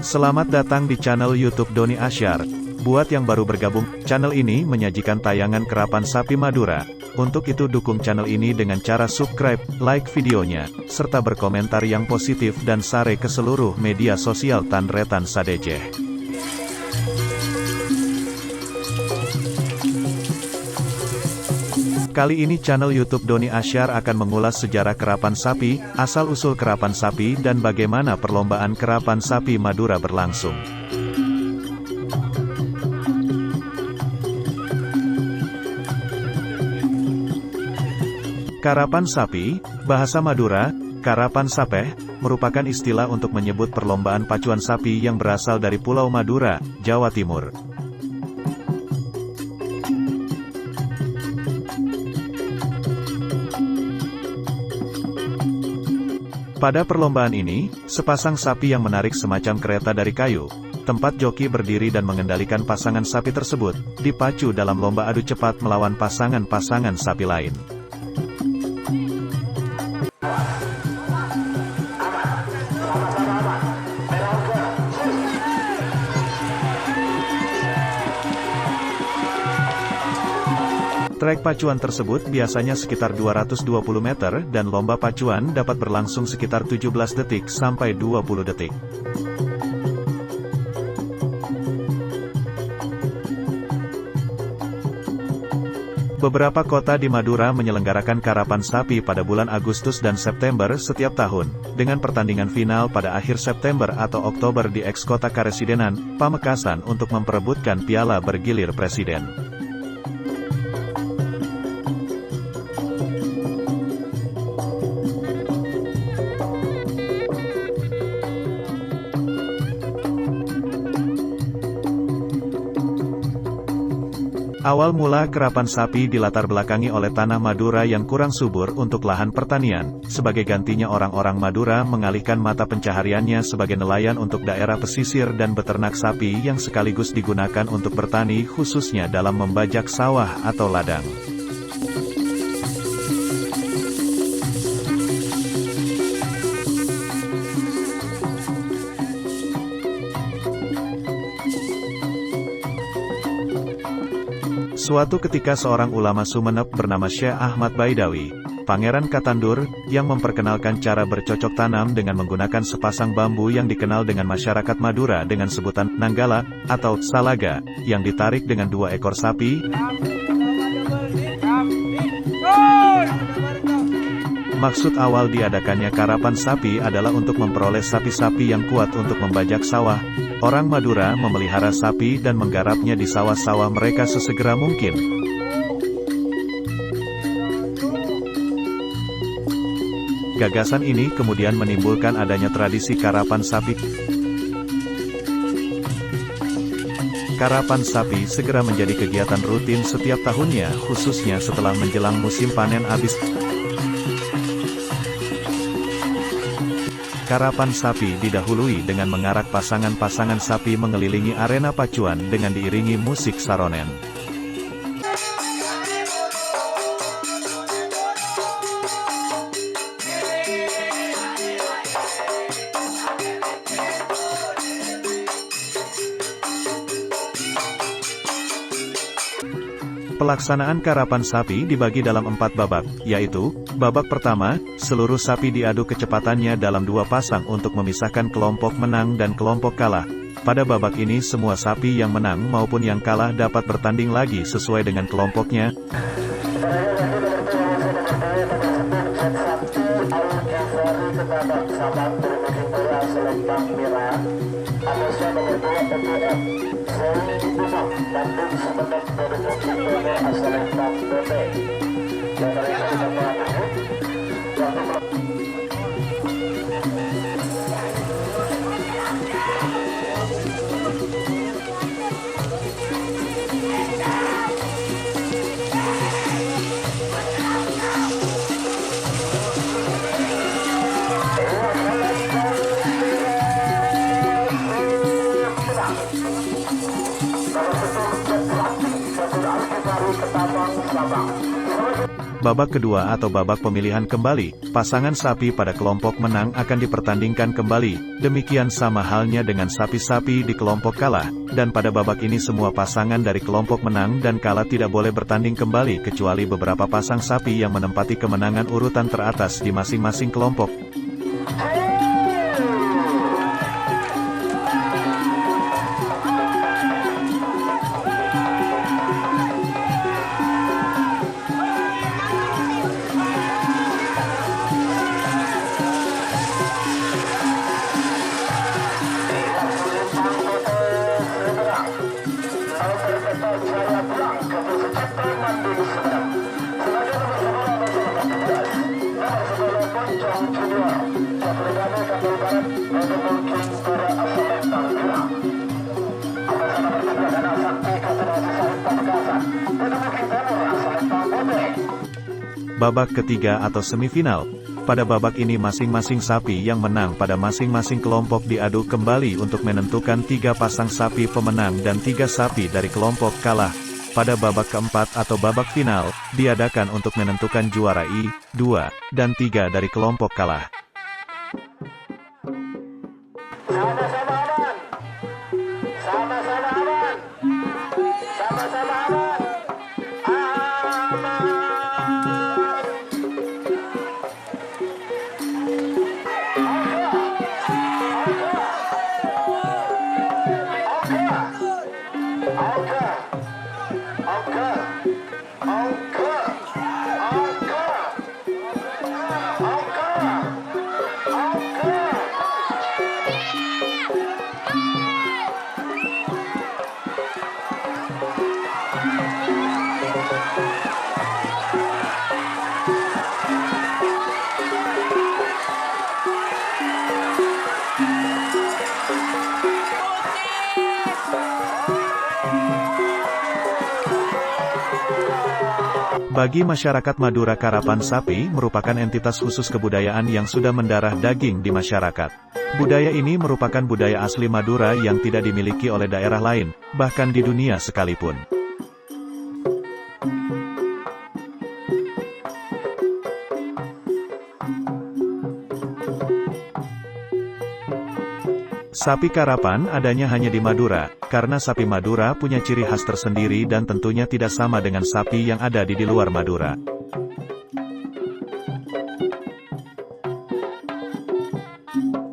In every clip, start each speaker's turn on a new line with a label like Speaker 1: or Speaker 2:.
Speaker 1: Selamat datang di channel YouTube Doni Asyar. Buat yang baru bergabung, channel ini menyajikan tayangan kerapan sapi Madura. Untuk itu dukung channel ini dengan cara subscribe, like videonya, serta berkomentar yang positif dan share ke seluruh media sosial Tanretan Sadejeh. Kali ini channel YouTube Doni Asyar akan mengulas sejarah kerapan sapi, asal-usul kerapan sapi dan bagaimana perlombaan kerapan sapi Madura berlangsung. Karapan sapi, bahasa Madura, karapan sapeh, merupakan istilah untuk menyebut perlombaan pacuan sapi yang berasal dari Pulau Madura, Jawa Timur. Pada perlombaan ini, sepasang sapi yang menarik semacam kereta dari kayu, tempat joki berdiri dan mengendalikan pasangan sapi tersebut, dipacu dalam lomba adu cepat melawan pasangan-pasangan sapi lain. Trek pacuan tersebut biasanya sekitar 220 meter dan lomba pacuan dapat berlangsung sekitar 17 detik sampai 20 detik. Beberapa kota di Madura menyelenggarakan karapan sapi pada bulan Agustus dan September setiap tahun, dengan pertandingan final pada akhir September atau Oktober di eks-kota Karesidenan, Pamekasan untuk memperebutkan piala bergilir presiden. Awal mula kerapan sapi dilatar belakangi oleh tanah Madura yang kurang subur untuk lahan pertanian. Sebagai gantinya orang-orang Madura mengalihkan mata pencahariannya sebagai nelayan untuk daerah pesisir dan beternak sapi yang sekaligus digunakan untuk bertani khususnya dalam membajak sawah atau ladang. Suatu ketika seorang ulama Sumeneb bernama Syekh Ahmad Baidawi, Pangeran Katandur, yang memperkenalkan cara bercocok tanam dengan menggunakan sepasang bambu yang dikenal dengan masyarakat Madura dengan sebutan nanggala, atau salaga, yang ditarik dengan 2 ekor sapi. Maksud awal diadakannya karapan sapi adalah untuk memperoleh sapi-sapi yang kuat untuk membajak sawah. Orang Madura memelihara sapi dan menggarapnya di sawah-sawah mereka sesegera mungkin. Gagasan ini kemudian menimbulkan adanya tradisi karapan sapi. Karapan sapi segera menjadi kegiatan rutin setiap tahunnya, khususnya setelah menjelang musim panen habis. Karapan sapi didahului dengan mengarak pasangan-pasangan sapi mengelilingi arena pacuan dengan diiringi musik saronen. Pelaksanaan karapan sapi dibagi dalam 4 babak, yaitu, babak pertama, seluruh sapi diadu kecepatannya dalam 2 pasang untuk memisahkan kelompok menang dan kelompok kalah. Pada babak ini semua sapi yang menang maupun yang kalah dapat bertanding lagi sesuai dengan kelompoknya. Babak kedua atau babak pemilihan kembali, pasangan sapi pada kelompok menang akan dipertandingkan kembali, demikian sama halnya dengan sapi-sapi di kelompok kalah, dan pada babak ini semua pasangan dari kelompok menang dan kalah tidak boleh bertanding kembali kecuali beberapa pasang sapi yang menempati kemenangan urutan teratas di masing-masing kelompok. Babak ketiga atau semifinal. Pada babak ini masing-masing sapi yang menang pada masing-masing kelompok diadu kembali untuk menentukan 3 pasang sapi pemenang dan 3 sapi dari kelompok kalah. Pada babak keempat atau babak final, diadakan untuk menentukan juara I, 2, dan 3 dari kelompok kalah.
Speaker 2: Sama-sama aman. Sama-sama aman. Sama-sama aman.
Speaker 1: Bagi masyarakat Madura, karapan sapi merupakan entitas khusus kebudayaan yang sudah mendarah daging di masyarakat. Budaya ini merupakan budaya asli Madura yang tidak dimiliki oleh daerah lain, bahkan di dunia sekalipun. Sapi karapan adanya hanya di Madura, karena sapi Madura punya ciri khas tersendiri dan tentunya tidak sama dengan sapi yang ada di luar Madura.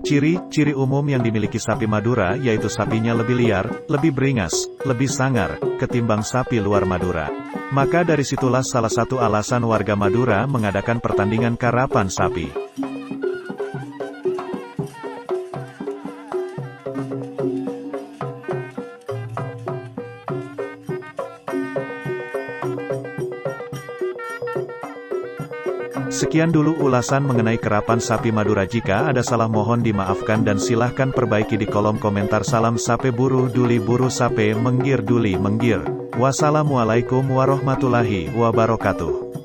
Speaker 1: Ciri-ciri umum yang dimiliki sapi Madura yaitu sapinya lebih liar, lebih beringas, lebih sangar, ketimbang sapi luar Madura. Maka dari situlah salah satu alasan warga Madura mengadakan pertandingan karapan sapi. Sekian dulu ulasan mengenai karapan sapi Madura. Jika ada salah mohon dimaafkan dan silahkan perbaiki di kolom komentar. Salam sape buru duli buru sape menggir duli menggir. Wassalamualaikum warahmatullahi wabarakatuh.